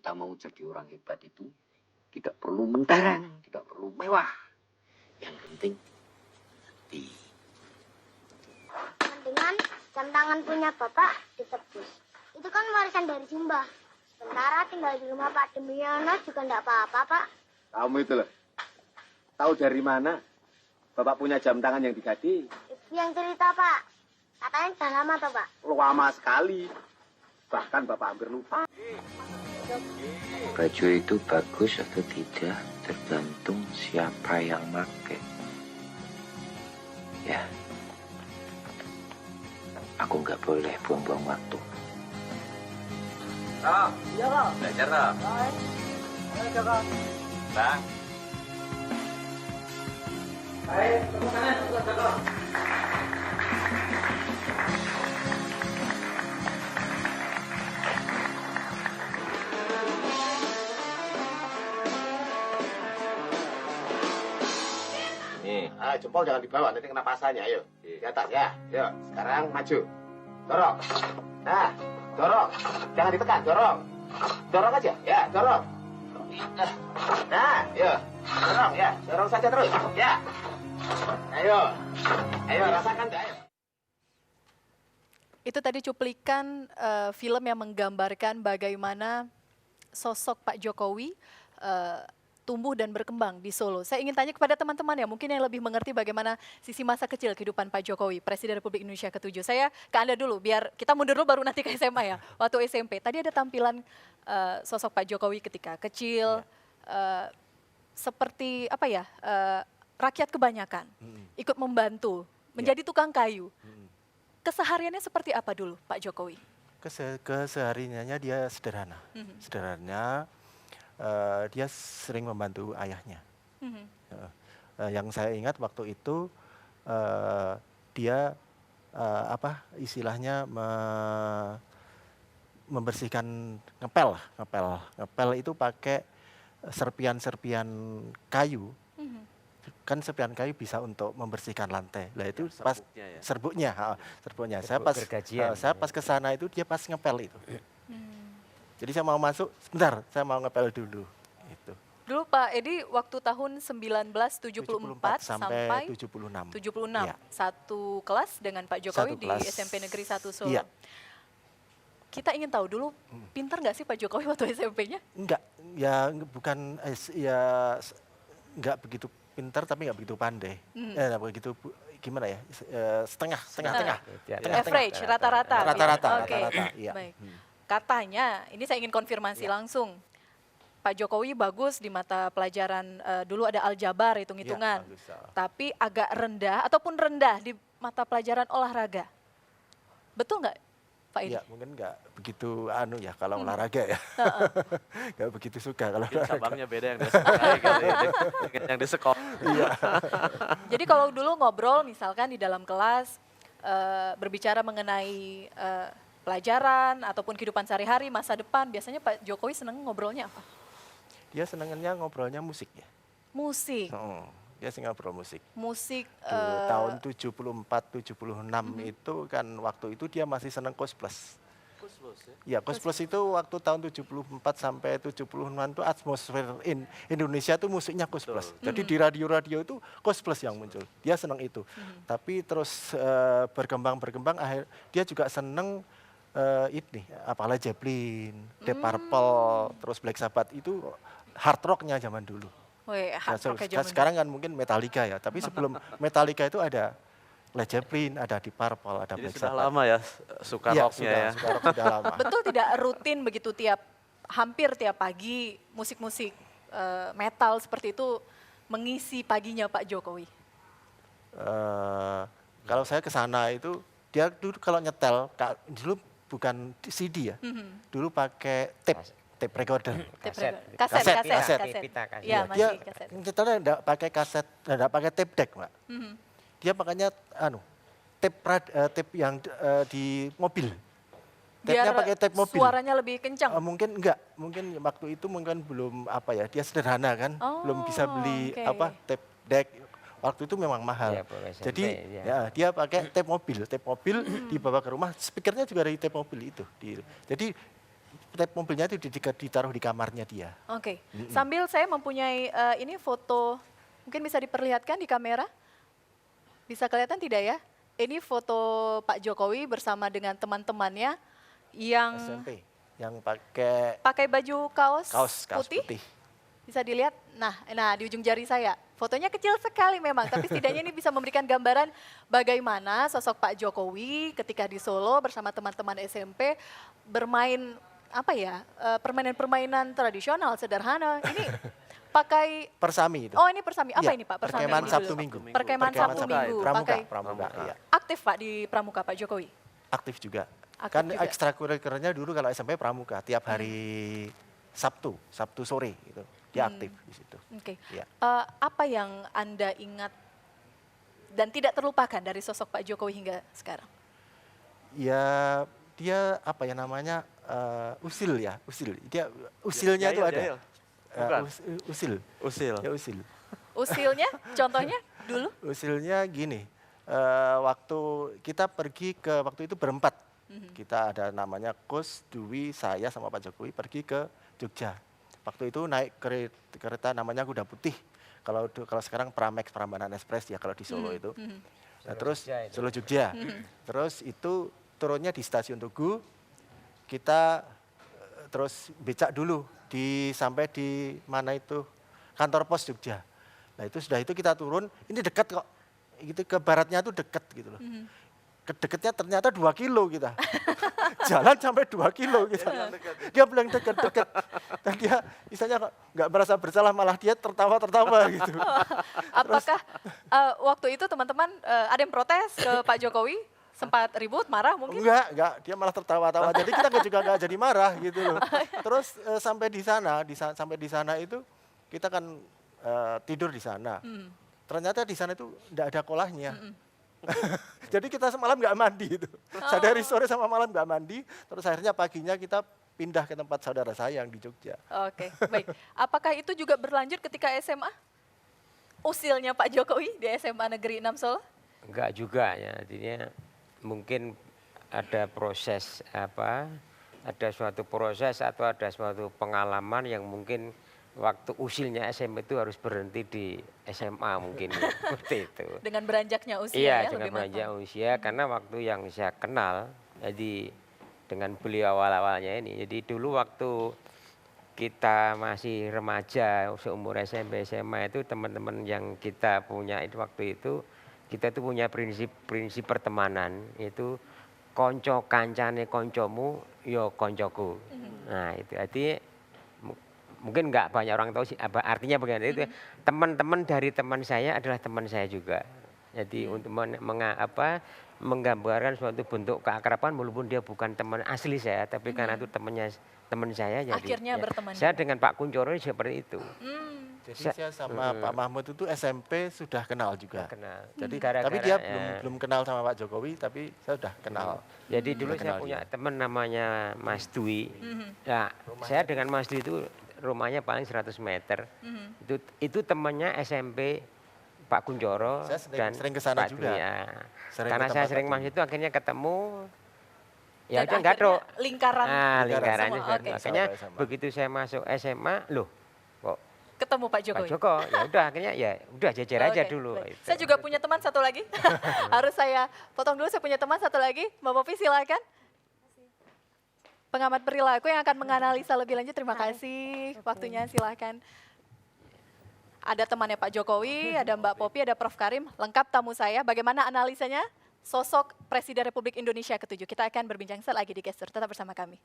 kita mau jadi orang hebat itu tidak perlu mentereng, tidak perlu mewah. Yang penting hati. Mendingan jam tangan punya bapak ditebus. Itu kan warisan dari Simbah. Sementara tinggal di rumah Pak Demiono juga enggak apa-apa, Pak. Kamu itu loh. Tahu dari mana bapak punya jam tangan yang diganti? Ibu yang cerita, Pak. Katanya sudah lama toh, Pak. Lama sekali. Bahkan bapak hampir lupa. Baju itu bagus atau tidak tergantung siapa yang pakai. Ya, aku nggak boleh buang-buang waktu. Oh, Iya, Kak. belajar toh. Ayo, Kak. Bang. Baik, tepuk tangan untuk Joko. Nih, jempol jangan dibawa, nanti kena pasanya. Ayo, di atas ya. Yuk, sekarang maju. Dorong. Nah, dorong. Jangan ditekan, dorong. Dorong aja, ya, dorong. Nah, yuk. Dorong, ya. Dorong saja terus, ya. Ayo. Ayo, rasakan dah, ayo. Itu tadi cuplikan film yang menggambarkan bagaimana sosok Pak Jokowi tumbuh dan berkembang di Solo. Saya ingin tanya kepada teman-teman ya, mungkin yang lebih mengerti bagaimana sisi masa kecil kehidupan Pak Jokowi, Presiden Republik Indonesia ke-7. Saya ke Anda dulu, biar kita mundur dulu baru nanti ke SMA ya, waktu SMP. Tadi ada tampilan sosok Pak Jokowi ketika kecil, seperti apa ya, rakyat kebanyakan, ikut membantu, menjadi tukang kayu. Kesehariannya seperti apa dulu Pak Jokowi? Kesehariannya dia sederhana. Sederhana, dia sering membantu ayahnya. Yang saya ingat waktu itu dia istilahnya membersihkan ngepel. Ngepel itu pakai serpian-serpian kayu. Kan serpian kayu bisa untuk membersihkan lantai. Lah itu pas serbuknya. Saya pas ke sana itu dia pas ngepel itu. Jadi saya mau masuk, sebentar, saya mau ngepel dulu. Gitu. Dulu Pak Edi waktu tahun 1974 sampai 76. 76, Ya. Satu kelas dengan Pak Jokowi Satu di kelas. SMP Negeri 1 Solo. Iya. Kita ingin tahu dulu, pintar nggak sih Pak Jokowi waktu SMP-nya? Enggak, ya bukan, ya enggak begitu pintar tapi enggak begitu pandai. Enggak begitu, gimana ya, setengah. Average, rata-rata. Oke, iya. baik. Katanya, ini saya ingin konfirmasi langsung. Pak Jokowi bagus di mata pelajaran, dulu ada aljabar, hitung-hitungan. bagus. Tapi agak rendah, ataupun rendah di mata pelajaran olahraga. Betul nggak Pak Edi? Iya, mungkin enggak begitu kalau olahraga ya. Enggak begitu suka kalau Mungkin olahraga. cabangnya beda yang disukai kali ya, dengan yang di sekolah. Iya. Jadi kalau dulu ngobrol misalkan di dalam kelas, berbicara mengenai pelajaran ataupun kehidupan sehari-hari, masa depan, biasanya Pak Jokowi seneng ngobrolnya apa? Dia senangnya ngobrolnya musik ya. Musik. Dia sih ngobrol musik. Musik. Tahun 74, 76 itu kan waktu itu dia masih senang Koes Plus. Ya, Koes Plus itu waktu tahun 74 sampai 76 itu atmosfer Indonesia itu musiknya Koes Plus. Jadi di radio-radio itu Koes Plus yang muncul. Dia senang itu. Tapi terus berkembang akhir dia juga senang Led Zeppelin, Deep Purple, terus Black Sabbath itu hard rocknya zaman dulu. Sekarang kan mungkin Metallica ya, tapi sebelum Metallica itu ada Led Zeppelin, ada Deep Purple, ada Jadi Black sudah Sabbath. lama ya suka rocknya ya. Sudah rock sudah lama. Betul tidak rutin begitu hampir tiap pagi musik-musik metal seperti itu mengisi paginya Pak Jokowi? Kalau saya ke sana itu, dia dulu kalau nyetel, dulu bukan CD ya, dulu pakai tape recorder. Kaset. Dia Iya, masih kaset. nyetelnya enggak pakai kaset, enggak pakai tape deck, Pak. Dia makanya tape yang di mobil. Tape-nya pakai tape mobil. Suaranya lebih kencang. Mungkin waktu itu mungkin belum dia sederhana kan, belum bisa beli tape deck. Waktu itu memang mahal. Jadi dia pakai tape mobil dibawa ke rumah, speakernya juga dari tape mobil itu. Jadi mobilnya itu ditaruh di kamarnya dia. Oke, sambil saya mempunyai ini foto, mungkin bisa diperlihatkan di kamera? Bisa kelihatan tidak ya? Ini foto Pak Jokowi bersama dengan teman-temannya yang SMP yang pakai pakai baju kaos, kaos putih. putih. Bisa dilihat, nah di ujung jari saya. Fotonya kecil sekali memang, tapi setidaknya ini bisa memberikan gambaran bagaimana sosok Pak Jokowi ketika di Solo bersama teman-teman SMP bermain apa ya, permainan-permainan tradisional sederhana. Ini pakai Persami itu. oh ini persami apa Iya, ini Pak? Persami perkemahan ini Sabtu dulu. Minggu. Perkemahan Sabtu Sabtu Minggu. Pramuka, Pakai pramuka, iya. aktif Pak di Pramuka Pak Jokowi. Aktif juga. Aktif Kan juga. ekstrakurikulernya dulu kalau SMP pramuka tiap hari Sabtu sore gitu. Dia aktif di situ. Oke. Iya. Apa yang Anda ingat dan tidak terlupakan dari sosok Pak Jokowi hingga sekarang? Ya dia apa ya namanya usil. Dia usilnya itu Jahil, ada. jahil. Bukan. Usil. Usil. Ya usil. Usilnya, contohnya dulu? Usilnya gini. Waktu kita pergi ke waktu itu berempat. Kita ada namanya Kus, Dwi, saya sama Pak Jokowi pergi ke Jogja. Waktu itu naik kereta namanya Kuda Putih. Kalau sekarang Pramex, Prambanan Express ya kalau di Solo itu. Nah, terus Solo Jogja. Terus itu turunnya di stasiun Tugu. Kita terus becak dulu sampai di mana itu kantor pos Jogja. Nah itu sudah itu kita turun. Ini dekat kok. Gitu ke baratnya itu dekat gitu loh. Kedekatnya ternyata 2 kilo kita. Jalan sampai 2 kilo kita. Dia bilang dekat-dekat. Dan dia misalnya nggak merasa bersalah, malah dia tertawa-tertawa gitu. Apakah waktu itu teman-teman ada yang protes ke Pak Jokowi? Sempat ribut, marah mungkin? Enggak. Dia malah tertawa-tawa. Jadi kita juga nggak jadi marah gitu loh. Terus sampai di sana itu kita kan tidur di sana. Ternyata di sana itu nggak ada kolahnya. Jadi kita semalam nggak mandi itu. Dari sore sama malam nggak mandi. Terus akhirnya paginya kita pindah ke tempat saudara saya yang di Jogja. Oke, baik. Apakah itu juga berlanjut ketika SMA? Usilnya Pak Jokowi di SMA Negeri 6 Solo? Enggak juga ya, artinya mungkin ada proses ada suatu proses atau ada suatu pengalaman yang mungkin waktu usilnya SMA itu harus berhenti di SMA mungkin ya, seperti itu. Dengan beranjaknya usia Iya, ya? dengan lebih beranjak matang. usia karena waktu yang saya kenal, jadi dengan beliau awal-awalnya ini, jadi dulu waktu kita masih remaja, seumur SMP, SMA itu teman-teman yang kita punya itu waktu itu, kita itu punya prinsip pertemanan, itu konco kancane koncomu, yo koncoku. Nah itu artinya mungkin nggak banyak orang tahu sih apa artinya bagaimana itu teman-teman dari teman saya adalah teman saya juga. Jadi untuk menggambarkan suatu bentuk keakraban walaupun dia bukan teman asli saya, tapi karena itu teman saya jadi Akhirnya berteman saya juga. dengan Pak Kuncoro seperti itu. Jadi saya sama Pak Mahmud itu SMP sudah kenal juga. Kenal. Jadi Gara-gara, tapi dia ya. belum kenal sama Pak Jokowi, tapi saya sudah kenal. Jadi dulu Sudah saya kenal punya dia. teman namanya Mas Dwi. Nah, saya dengan Mas Dwi itu rumahnya paling 100 meter. Itu temannya SMP Pak Kuncoro Saya sering- dan sering ke sana Pak juga. Dwi, ya. Sering Karena ke saya tempat sering Pak mas Dwi. itu akhirnya ketemu. Ya Dan udah enggak akhirnya dok. lingkaran Lingkarannya semua, sudah. oke. Makanya Sampai SMA. begitu saya masuk SMA, loh kok ketemu Pak Pak Jokowi. Joko, ya udah akhirnya ya udah jejer aja Oke, dulu. baik. Itu. Saya juga punya teman satu lagi. Harus saya potong dulu, saya punya teman satu lagi. Mbak Popi silakan. Pengamat perilaku yang akan menganalisa lebih lanjut. Terima kasih waktunya, silakan. Ada temannya Pak Jokowi, ada Mbak Popi, ada Prof Karim. Lengkap tamu saya. Bagaimana analisanya sosok Presiden Republik Indonesia ke-7? Kita akan berbincang sekali lagi di Gestur. Tetap bersama kami.